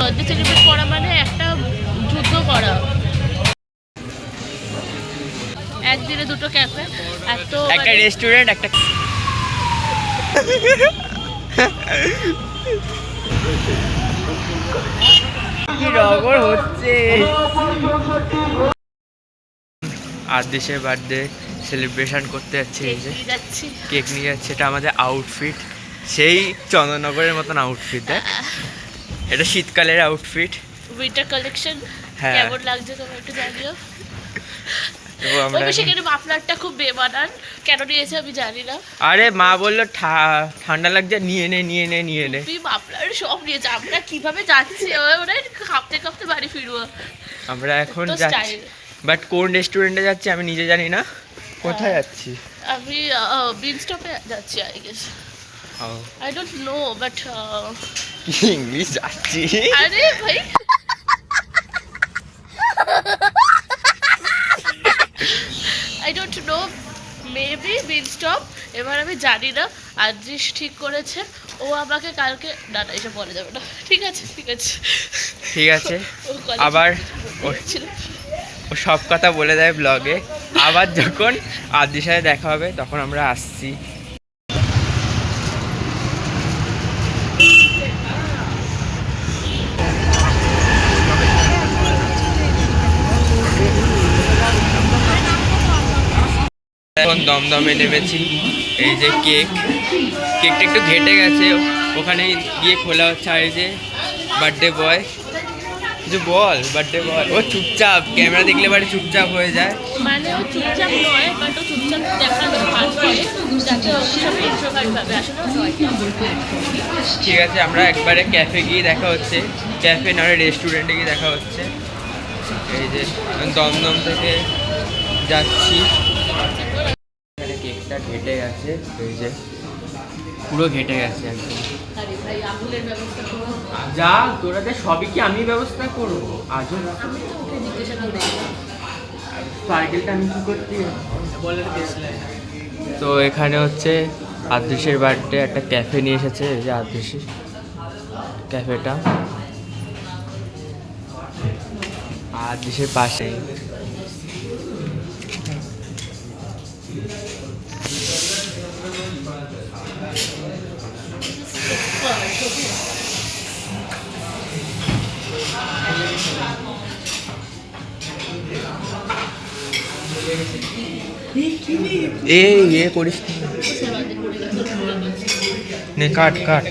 Birthday celebrate করা মানে একটা যুদ্ধ করা। একদিনে দুটো ক্যাফে, এত একটা রেস্টুরেন্ট, একটা কি রকম হচ্ছে। আদেশের বার্থডে সেলিব্রেশন করতে যাচ্ছে, এই যে কেক নিয়ে যাচ্ছে। এটা আমাদের আউটফিট, সেই চন্দননগরের মতন আউটফিট। দেখ, এটা শীতকালের আউটফিট, উইন্টার কালেকশন। হ্যাঁ, কেমন লাগছে তোমার একটু জানিও। আমরা সেখানে মাফলারটা খুব বেমানান, কেন নিয়েছে আমি জানি না। আরে মা বললো ঠান্ডা লাগছে, নিয়ে নে নিয়ে নে নিয়ে নে। তুই মাফলার সব নিয়েছে। আমরা কিভাবে যাচ্ছি, ওরা কাঁপতে কাঁপতে বাড়ি ফিরবো। আমরা এখন যাচ্ছি, বাট কোন রেস্টুরেন্টে যাচ্ছি আমি নিজে জানি না। কোথায় যাচ্ছি? আমি বিন স্টপে যাচ্ছি, I guess. I don't know, but English যাচ্ছি। আরে ভাই, I don't know, maybe bin stop. এবার আমি জানি না, আদ্রিশ ঠিক করেছে। ও আমাকে কালকে না না এসব বলে যাবে না। ঠিক আছে ঠিক আছে ঠিক আছে, আবার ও সব কথা বলে দেয় ব্লগে। আবার যখন আদ্রির সাথে দেখা হবে তখন আমরা আসছি। এখন দমদমে নেমেছি। এই যে কেকটা একটু ঘেটে গেছে, ওখানে গিয়ে খোলা হচ্ছে। আর এই যে বার্থডে বয়, কিছু বল। বার্থডে বয় ও চুপচাপ, ক্যামেরা দেখলে বাড়ি চুপচাপ হয়ে যায়। মানে ও চুপচাপ নয়, বাট ও চুপচাপ দেখানোর কাজ করে যাতে ও সব ইন্ট্রোভার্ট ভাবে, আসলে নয়। ঠিক আছে, আমরা একবারে ক্যাফে গিয়ে দেখা হচ্ছে। ক্যাফে না রেস্টুরেন্টে গিয়ে দেখা হচ্ছে। এই যে দমদম থেকে যাচ্ছি। এখানে কেকটা ঘেটে গেছে, এই যে পুরো ঘেটে গেছে একদম। আরে ভাই, আঙুলের ব্যবস্থা করো। যা তোরাতে সবই কি আমি ব্যবস্থা করবো? আজও আমি তো ওকে জিজ্ঞাসা করে সাইকেলটা আমি কি করছি। তো এখানে হচ্ছে আদৃশের বার্থডে, একটা ক্যাফে নিয়ে এসেছে। এই যে আদৃশের ক্যাফেটা আদৃশের পাশেই। করিস নে, কাট কাট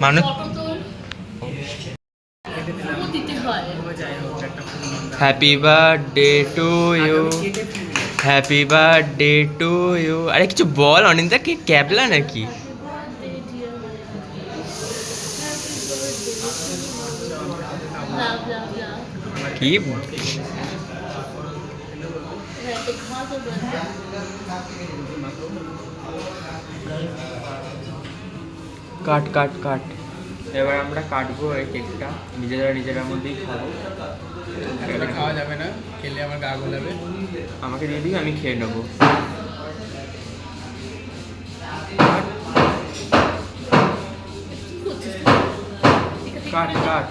মানুষ। Happy birthday to you, happy birthday to you. আরে কিছু বল অনিন্দা, কি ক্যাবলা নাকি? কি কাট কাট কাট। এবার আমরা কাটবো এই কেকটা, নিজেরা মধ্যেই খাবো। খাওয়া যাবে না, খেলে আমার গা গোলাবে। আমাকে দিয়ে দিবি, আমি খেয়ে নেবো। কাট কাট।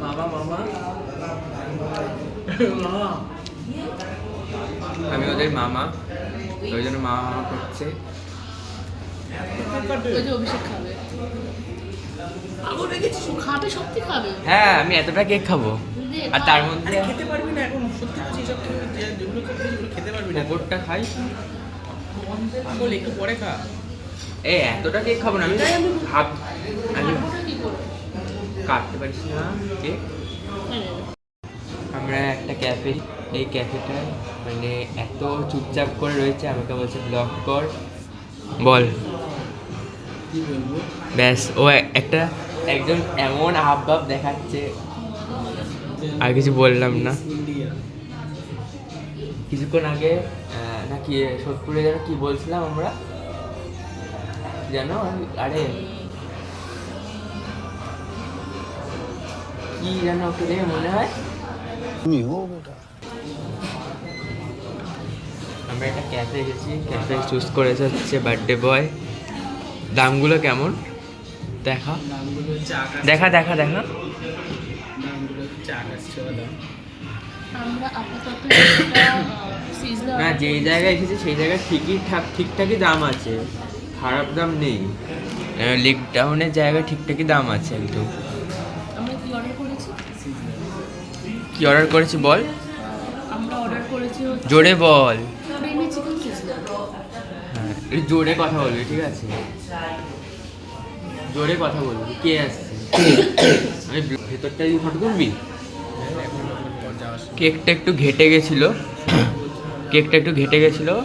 মামা মামা আমি ওদের মামা, ওই জন্য মামা মামা করছে। হ্যাঁ, আমি এতটা কেক খাবো, আর তার মধ্যে খেতে পারবি না এখন। সত্যি বলছি, এইসব যেগুলো খাবি সেগুলো খেতে পারবি না। ওপরটা খাই, পাগল, একটু পরে খা। এই এতটা কেক খাবো না আমি। আমি কাটতে পারিস না কেক। আমরা একটা ক্যাফে, এই ক্যাফেটা মানে এত চুপচাপ করে রয়েছে, আমাকে বলছে ব্লগ কর, বল কি বলবো? ব্যাস। ও একটা একজন এমন হাবভাব দেখাচ্ছে, আর কিছু বললাম না। কিছুক্ষণ আগে নাকি সোদপুরে যেন কি বলছিলাম আমরা যেন, আরে কি যেন ওকে দেখে মনে হয় আমরা একটা ক্যাফে এসেছি, ক্যাফে চুজ করেছে হচ্ছে বার্থডে বয়। দামগুলো কেমন দেখা নামগুলো হচ্ছে আকাশ, দেখা দেখা দেখা নামগুলো হচ্ছে আকাশ ছোঁয়া দাম। আমরা আপাতত না, যেই জায়গায় এসেছি সেই জায়গায় ঠিকঠাকই দাম আছে, খারাপ দাম নেই। লেক টাউনের জায়গায় ঠিকঠাকই দাম আছে একদম। আমরা কি অর্ডার করেছি? কি অর্ডার করেছি বল, আমরা অর্ডার করেছি হচ্ছে জোরে বল। Creamy chicken sizzler. হ্যাঁ, একটু জোরে কথা বলবি, ঠিক আছে? জোরে কথা বলবি। কে আসছে? আমি ভেতরটা দিয়ে ফটো তুলবি। এখন পর যাওয়ার সময় কেকটা একটু ঘেটে গেছিলো,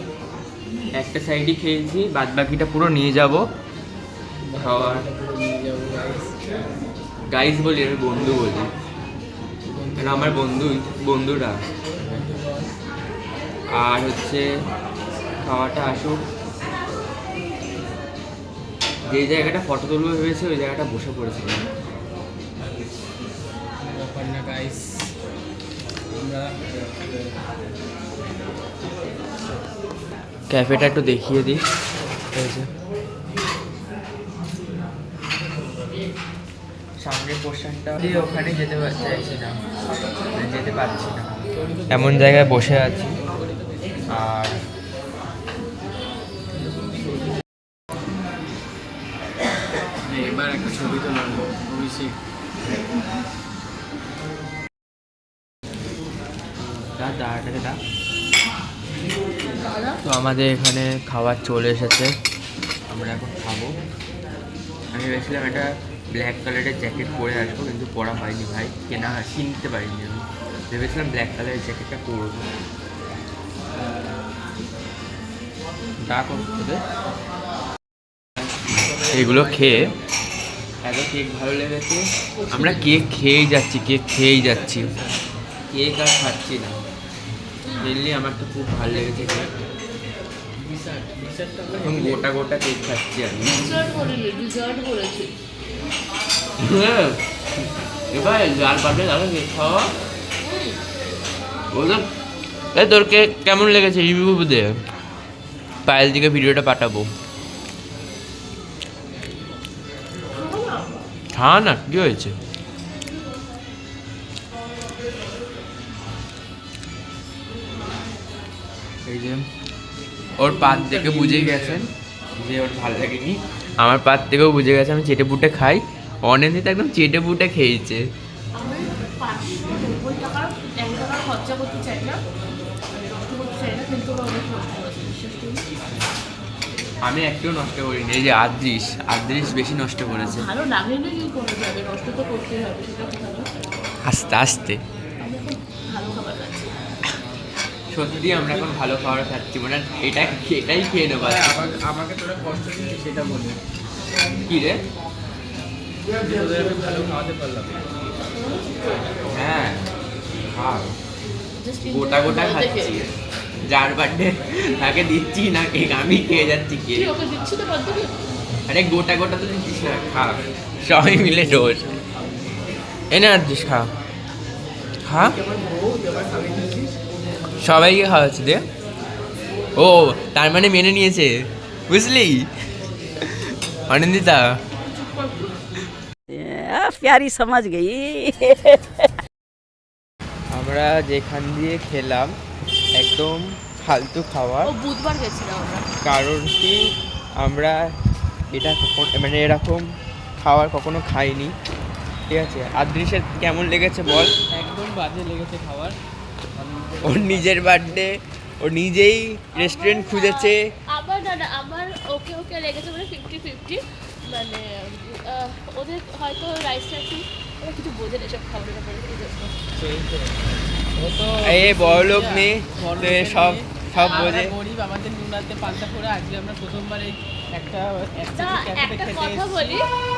একটা সাইডই খেয়েছি, বাদ বাকিটা পুরো নিয়ে যাব খাওয়ার। পুরো নিয়ে যাবো guys। গাইস বলি, আমি বন্ধু বলি, কেন আমার বন্ধুরা। আর হচ্ছে খাওয়াটা আসুক, যে জায়গাটা ফটো তুলবো ভেবেছে ওই জায়গাটা বসে পড়েছিল। ব্যাপার না গাইস, আমরা ক্যাফেটা একটু দেখিয়ে দিই। এই যে সামনের পোর্শনটা, ওখানে যেতে চাইছি না, যেতে পারছি না, এমন জায়গায় বসে আছি। আর এবার একটা ছবি তোলার অভিষেক। দাঁড়াটাকে দা। দাদা তো আমাদের এখানে খাবার চলে এসেছে, আমরা এখন খাবো। আমি ভেবেছিলাম একটা ব্ল্যাক কালারের জ্যাকেট পরে আসবো, কিন্তু পরা হয়নি ভাই, কিনতে পারিনি। আমি ভেবেছিলাম ব্ল্যাক কালারের জ্যাকেটটা পরবো। এগুলো খেয়ে এত কেক ভালো লেগেছে, আমরা কেক খেয়েই যাচ্ছি, কেক আর খাচ্ছি না। মেনলি আমার তো খুব ভালো লেগেছে কেক, এখন গোটা কেক খাচ্ছি আমি। ডিজার্ট করেছি। এবার লাল পাপড়ে দাদা কেক খাওয়া বললাম। এই তোর কেক কেমন লেগেছে রিভিউ দে, পায়েল দিকে ভিডিওটা পাঠাবো। হ্যাঁ না, কি হয়েছে? এই যে ওর পাত দেখে বুঝে গেছেন যে ওর ভালো লাগেনি, আমার পাত থেকেও বুঝে গেছে আমি চেটে পুটে খাই। অনেকে তো একদম চেটে পুটে খেয়েছে। আমি 590 টাকার 1 টাকা খরচা করতে চাই না, নষ্ট করতে চাই না, কিন্তু ওরা অনেক নষ্ট করেছে, বিশ্বাস করুন। আমি একটু নষ্ট করিনি, এই যে আদ্রিস বেশি নষ্ট করেছে। ভালো লাগে না কি করে যাবে, নষ্ট তো করতেই হবে, সেটা কি ভালো? আস্তে আস্তে আমি এখন ভালো খাবার খাচ্ছি। সত্যি আমরা এখন ভালো খাবার খাচ্ছি, মানে এটাই খেয়ে নেবো। আমাকে তোরা কষ্ট দিচ্ছিস সেটা বলে, কি রে? তোদের আমি ভালো খাওয়াতে পারলাম। হ্যাঁ খাও, Just গোটা enjoy the খাচ্ছি। cake. যার বার্থডে তাকে দিচ্ছি না কেক, আমি খেয়ে যাচ্ছি কি কেক। ওকে দিচ্ছি তো বার্থডে? আরে গোটা তো দিচ্ছিস না, খা। সবাই মিলে ডোজ এনে আছিস, খা। সবাইকে খাওয়াচ্ছি দে। ও তার মানে মেনে নিয়েছে, বুঝলি অনিন্দিতা? प्यारी समझ गई। আমরা যেখান দিয়ে খেলাম একদম ফালতু খাওয়া, ও বুধবার গেছিলাম আমরা। কারণ কি আমরা এটা মানে এরকম খাবার কখনো খাইনি, ঠিক আছে? আদৃশের কেমন লেগেছে বল? একদম বাজে লেগেছে খাবার। ওর নিজের বার্থডে, ও নিজেই রেস্টুরেন্ট খুঁজেছে। আমার ওকে লেগেছে মানে 50-50, মানে ওদের হয়তো রাইসটা একটু, ওরা কিছু বোঝে না সব খাবারের ব্যাপারে। ও তো এই বড়লোক মেয়ে বড়লোক তো মেয়ে, সব বোঝে। আমরা গরিব, আমাদের নুনাতে পান্তা করে আজকে আমরা প্রথমবার এই একটা একটা কথা বলি,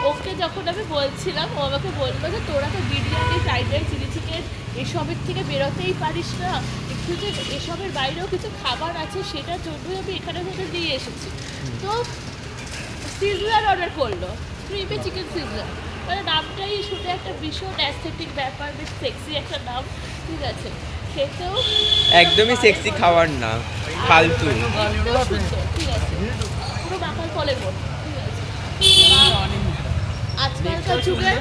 ওকে যখন আমি বলছিলাম ও আমাকে বললো যে তোরা তো biryani, fried rice, chilli chicken এসবের থেকে বেরোতেই পারিস না, একটু যে এসবের বাইরেও কিছু খাবার আছে সেটার জন্যই আমি এখানে তোদের দিয়ে এসেছি। তো সিজলার অর্ডার করলো, ক্রিমি চিকেন সিজলার। মানে নামটাই শুনে একটা ভীষণ অ্যাস্থেটিক ব্যাপার, বেশ সেক্সি একটা নাম, ঠিক আছে। খেতেও একদমই সেক্সি খাবার না, ফালতু। দেখতেও সুন্দর, ঠিক আছে, পুরো মাখার ফলের মতো, ঠিক আছে। আজকালকার যুগে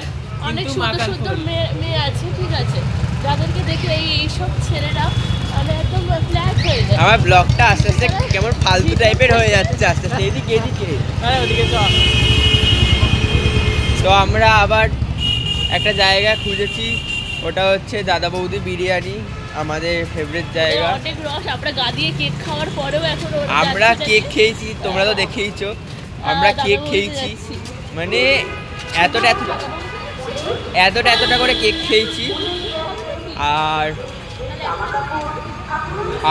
অনেক সুন্দর সুন্দর মেয়ে আছে, ঠিক আছে, যাদেরকে দেখে এইসব ছেলেরা মানে একদম ফ্ল্যাট হয়ে যায়। আমার ব্লগটা আস্তে আস্তে কেমন ফালতু টাইপের হয়ে যাচ্ছে আস্তে আস্তে। এদিকে এদিকে তো আমরা আবার একটা জায়গা খুঁজেছি, ওটা হচ্ছে দাদা বৌদি বিরিয়ানি, আমাদের ফেভারিট জায়গা। অনেক রস, আমরা গা দিয়ে কেক খাওয়ার পরেও এখন আমরা কেক খেয়েছি, তোমরা তো দেখেইছো, আমরা দাদা কেক বৌদিতে খেয়েছি, যাচ্ছি। মানে এতটা করে কেক খেয়েছি।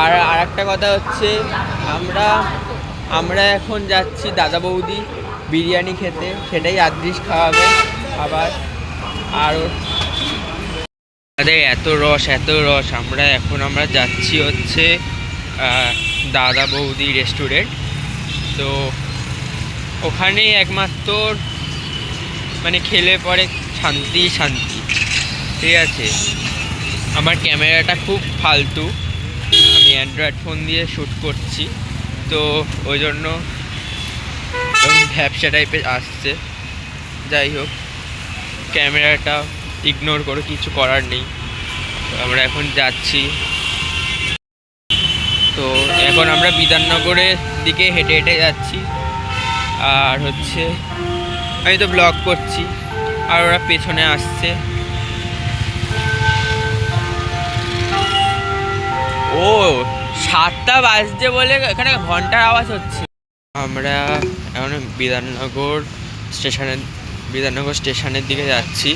আর আর একটা কথা হচ্ছে, আমরা এখন যাচ্ছি দাদা বৌদি বিরিয়ানি খেতে, সেটাই আদৃশ খাওয়াবে আবার। আর আমাদের এত রস, আমরা যাচ্ছি হচ্ছে দাদা বৌদি রেস্টুরেন্ট। তো ওখানেই একমাত্র মানে খেলে পরে শান্তি, ঠিক আছে। আমার ক্যামেরাটা খুব ফালতু, আমি অ্যান্ড্রয়েড ফোন দিয়ে শ্যুট করছি, তো ওই জন্য ভ্যাপসা টাইপের আসছে। যাই হোক, ক্যামেরাটা ইগনোর করো, কিছু করার নেই। আমরা এখন যাচ্ছি, তো এখন আমরা বিধাননগরের দিকে হেঁটে যাচ্ছি। আর হচ্ছে আমি তো ব্লগ করছি, আর ওরা পেছনে আসছে। ও 7টা বাজছে বলে এখানে ঘন্টার আওয়াজ হচ্ছে। আমরা এখন বিধাননগর স্টেশনের দিকে যাচ্ছি।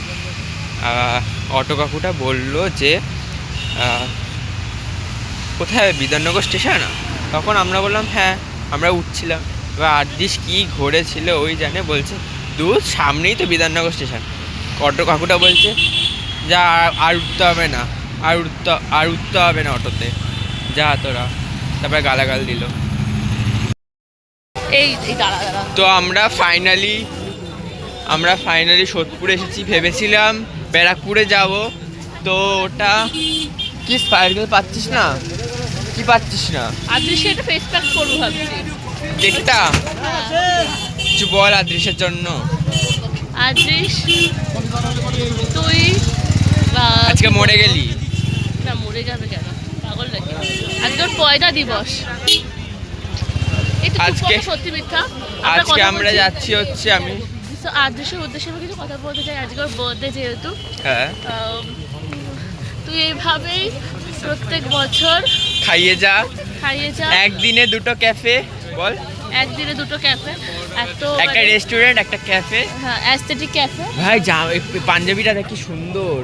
অটো কাকুটা বললো যে কোথায় বিধাননগর স্টেশন, তখন আমরা বললাম হ্যাঁ, আমরা উঠছিলাম। এবার আদৃশ কী ঘুরেছিল ওই জানে, বলছে দূর সামনেই তো বিধাননগর স্টেশন। অটো কাকুটা বলছে যা আর উঠতে হবে না, আর উঠতে হবে না অটোতে, যা তোরা। তারপরে গালাগাল দিল। এই দাঁড়া। তো আমরা ফাইনালি সোদপুরে এসেছি। ভেবেছিলাম ব্যারাকপুরে যাব, তো ওটা কি স্পাইরাল পাচ্ছিস না, কি পাচ্ছিস না? আদৃশ্যে একটা ফেস প্যাক করবো ভাবছি। কেকটা কিছু বল আদৃশের জন্য। আদৃশ, তুই আজকে মরে গেলি? না, মরে যাবে কেন, পাগল নাকি? আজকে ওর পয়লা দিবস। আজকে সত্যি মিথ্যা আমরা যাচ্ছি হচ্ছে, আমি আদৃশ্যের উদ্দেশ্যে আমি কিছু কথা বলতে চাই। আজকে ওর বার্থডে যেহেতু, হ্যাঁ, তুই এইভাবেই প্রত্যেক বছর খাইয়ে যা একদিনে 2টো ক্যাফে, বল একদিনে 2টো ক্যাফে, একটা রেস্টুরেন্ট, একটা ক্যাফে। হ্যাঁ, অ্যাস্থেটিক ক্যাফে। ভাই যা, পাঞ্জাবিটা দেখ কি সুন্দর।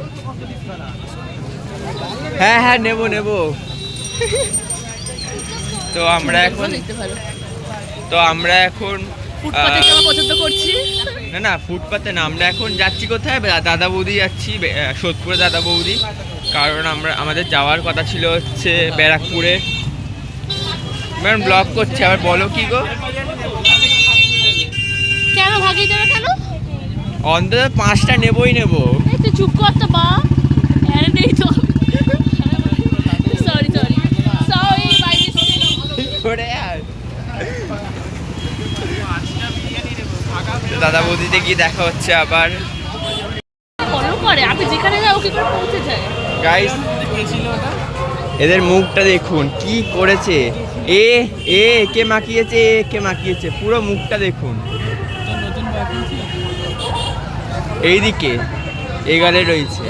হ্যাঁ নেব। তো আমরা এখন ফুটপাতে যাওয়া পছন্দ করছি। না ফুটপাতে না, আমরা এখন যাচ্ছি কোথায়, দাদা বৌদি যাচ্ছি, সোদপুরে দাদা বৌদি। কারণ আমাদের যাওয়ার কথা ছিল হচ্ছে ব্যারাকপুরে। ম্যাম ব্লগ করছে, আবার বলো কি গো? কেন ভাগিয়ে দেবে কেন? অন্তত 5টা নেবই। তুই চুপ কর তো বা, আরে নেই তো। Sorry by mistake. দাদা বৌদিতে গিয়ে দেখা হচ্ছে আবার। ফলো করে, আমি যেখানে যাই ও কি করে পৌঁছে যায়। গাইস, এদের মুখটা দেখুন কি করেছে। কে মাখিয়েছে, পুরো মুখটা দেখুন। এইদিকে এগালে রয়েছে।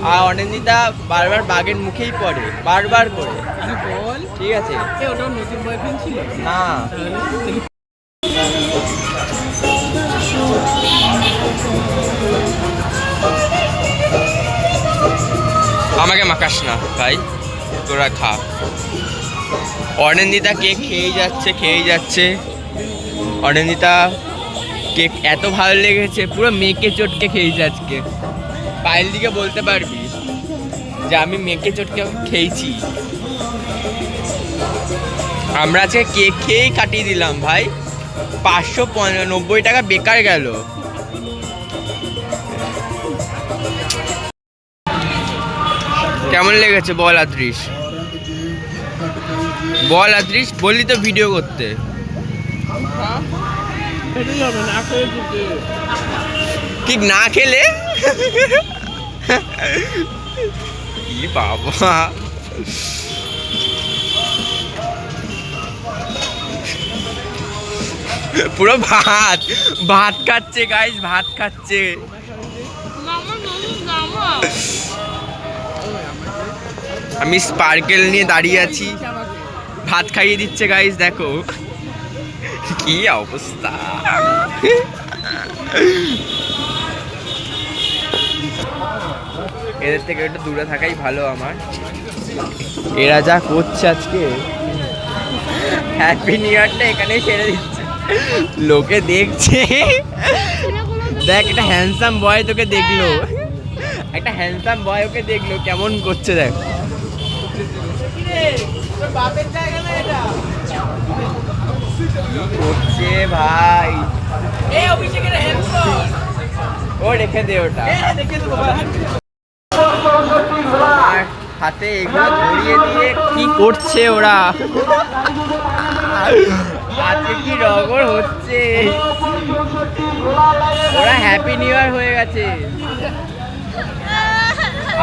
আর অনিন্দিতা বারবার বাঘের মুখেই পড়ে, বারবার করে। ঠিক আছে, না আমাকে মাখাস না ভাই, তোরা খা। অনিন্দিতা কেক খেয়েই যাচ্ছে। অনিন্দিতা কেক এত ভালো লেগেছে, পুরো মেকে চটকে খেয়েছে আজকে। পায়েল দিকে বলতে পারবি যে আমি মেকে চটকে খেয়েছি। আমরা আজকে কেক খেয়েই কাটিয়ে দিলাম ভাই। 590 টাকা বেকার গেল। কেমন লেগেছে বল আদ্রিস, বল আদ্রিস, বললি তো ভিডিও করতে। ঠিক না খেলে কি বাবা, পুরো ভাত ভাত খাচ্ছে গাইস, ভাত খাচ্ছে। আমি স্পার্কেল নিয়ে দাঁড়িয়ে আছি, ভাত খাইয়ে দিচ্ছে গাইস, দেখো কি অবস্থা। এদের থেকে একটু দূরে থাকাই ভালো আমার। এরা যা করছে আজকে, হ্যাপি নিউ ইয়ারটা এখানেই ছেড়ে দিচ্ছে, লোকে দেখছে। দেখ একটা হ্যান্ডসাম বয় তোকে দেখলো, একটা হ্যান্ডসাম বয় ওকে দেখলো কেমন করছে দেখ। করছে ভাই, ও রেখে দে ওটা। আর হাতে এগুলো ধরিয়ে দিয়ে কি করছে ওরা, আজকে কি রগড় হচ্ছে। ওরা হ্যাপি নিউ ইয়ার হয়ে গেছে,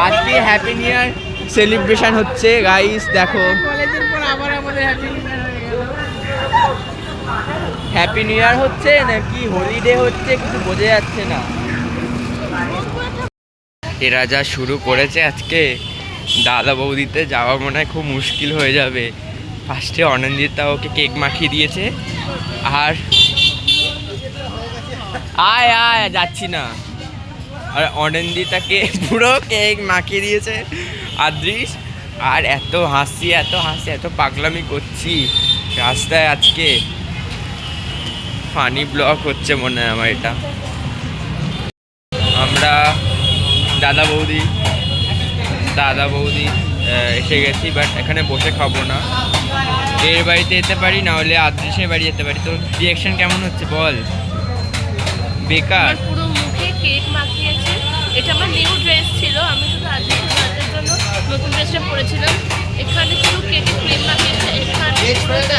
আজকে হ্যাপি নিউ ইয়ার সেলিব্রেশন হচ্ছে গাইস, দেখো। হ্যাপি নিউ ইয়ার হচ্ছে নাকি হলিডে হচ্ছে কিছু বোঝা যাচ্ছে না। এরা যা শুরু করেছে আজকে, দাদা বৌদিতে যাওয়া মনে হয় খুব মুশকিল হয়ে যাবে। ফার্স্টে অনন্দিতা ওকে কেক মাখিয়ে দিয়েছে, আর আয় আয় যাচ্ছি না, আর অনন্দিতাকে পুরো কেক মাখিয়ে দিয়েছে আদ্রিস। আর এত হাসি এত হাসি এত পাগলামি করছি রাস্তায়, আজকে ফানি ব্লগ হচ্ছে মনে হয় আমার এটা। আমরা দাদা বৌদি এসে গেছি, বাট এখানে বসে খাবো না, এর বাড়িতে যেতে পারি, না হলে আদ্রিসের বাড়ি যেতে পারি। তো রিয়াকশন কেমন হচ্ছে বল? বেকার, পুরো মুখে কেক মাখিয়েছে। এটা আমার নিউ ড্রেস ছিল, আমি শুধু আদ্রিসের বার্থডের জন্য নতুন ড্রেসটা পরেছিলাম। এখানে পুরো কেকে ক্রিম মাখিয়েছে, এখানে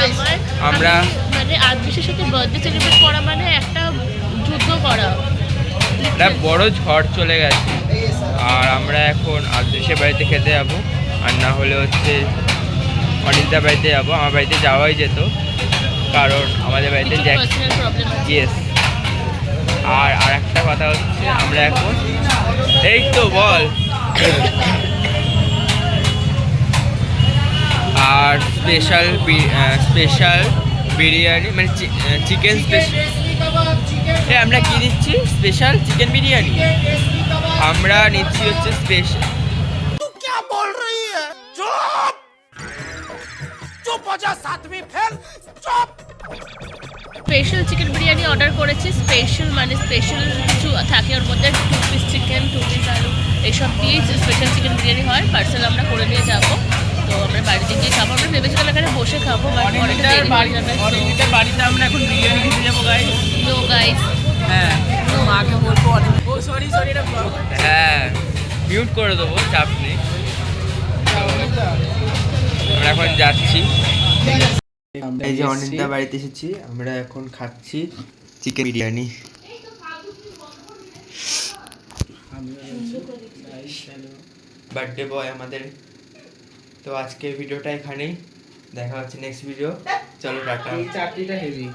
আমার আমরা মানে আদ্রিসের সাথে বার্থডে সেলিব্রেট করা মানে একটা যুদ্ধ করা, একটা বড় ঝড় চলে গেছে। আর আমরা এখন আদ্রিসের বাড়িতে খেতে যাবো, আর না হলে হচ্ছে অনিন্দার বাড়িতে যাবো। আমার বাড়িতে যাওয়াই যেত, কারণ আমাদের বাড়িতে ইয়েস। আর একটা কথা হচ্ছে, আমরা এখন এই তো বল, আর স্পেশাল বিরিয়ানি মানে চিকেন স্পেশাল, আমরা কি দিচ্ছি? স্পেশাল চিকেন বিরিয়ানি আমরা নিচ্ছি হচ্ছে special. Special chicken biryani order করেছি। স্পেশাল মানে স্পেশাল কিছু থাকে ওর মধ্যে, 2 পিস চিকেন, 2 পিস আলু, এইসব দিয়েই স্পেশাল চিকেন বিরিয়ানি হয়। পার্সেল আমরা করে নিয়ে যাবো, তো আমরা বাড়িতে গিয়ে খাবো। আমরা ভেবেছিলাম এখানে বসে খাবো, অনিন্দিতার বাড়িতে আমরা এখন বিরিয়ানি খেতে যাবো গাইস। নো গাইস, হ্যাঁ মাকে বলবো, ও সরি এটা ব্লগ। হ্যাঁ মিউট করে দেবো, চাপ নেই। আমরা এখন যাচ্ছি, এই যে অনিন্দার বাড়িতে এসেছি, আমরা এখন খাচ্ছি চিকেন বিরিয়ানি। বার্থডে বয় আমাদের। তো আজকের ভিডিওটা এখানেই, দেখা হচ্ছে নেক্সট ভিডিও। চলো টাটা। এই চাটনিটা হেভি।